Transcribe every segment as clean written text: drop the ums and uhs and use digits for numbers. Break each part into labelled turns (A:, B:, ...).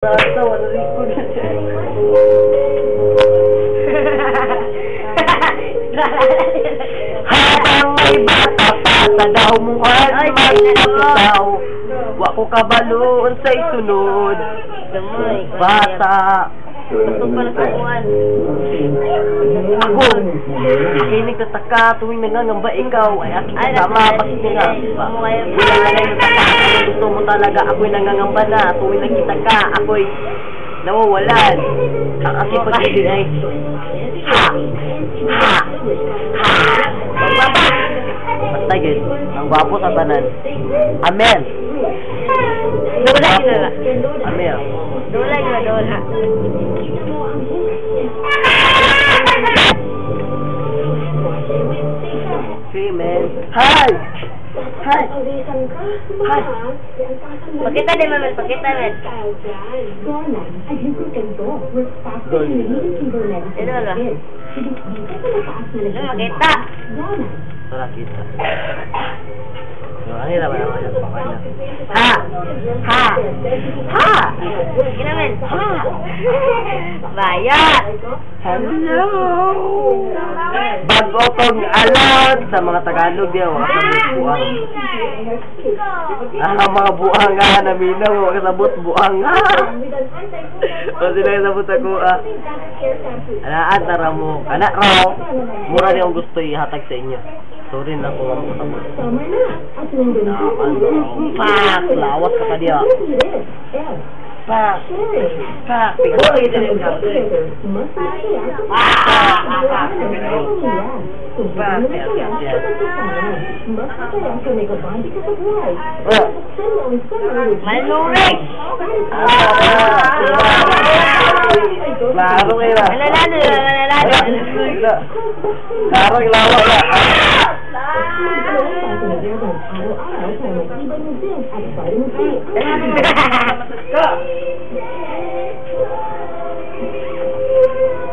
A: Basta, wala rin ko na siya. Habang may bata pa sa daw muhan magpapitaw, wa ko kabaloon sa'y sunod. Bata.
B: Pasok pa na sa buwan.
A: Ako, ikay nagtataka tuwing nangangamba ikaw ay aking kasama. Bakit nga? Wala na lang nagtataka. Gusto mo talaga ako'y nangangamba na. Tuwing nakita ka, ako'y nawawalan. Ang aking pag-ibig ay ha! Ha! Ha! Magbaba! Basta yun, ang gwapo sa tanan. Amen!
B: Dola yun na.
A: Amen!
B: Dola yun na, dola.
A: See, man. Hi! Hi! Hi!
B: Pakita din, Mamen. Pakita, Mamen. Ano ba? Ano makita?
A: Wala kita. Ang hirap naman yan. Ha! Ha! Ha!
B: Sige naman.
A: Ha!
B: Bayat!
A: Hello! Bago tong alam sa mga Tagalog yan, wala sa buang. Mga buang nga na minaw, wala kasabot buang nga. O sila kasabot ako, alaan tara mo, anak raw, mura niyo ang gusto ihatag sa inyo. Sorry na kung ang kasabot. Pak! Lawas ka pa diya. Pak! Pak! Tingnan mo ito yung kapit.
B: Malurik!
A: Klaro kayo.
B: Malalano, malalano.
A: Klaro, klawa ka.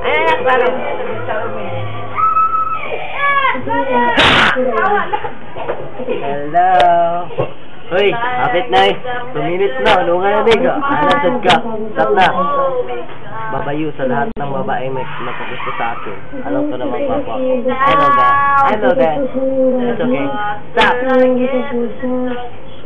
B: Anak, klaro.
A: Hello. Hoy, kapit na eh. 2 minutes na. Ano nga na eh. Alasad ka. Stop na. Babayo sa lahat ng babae may makagusto sa akin. Alam ko naman papa. I know that. It's okay. Stop.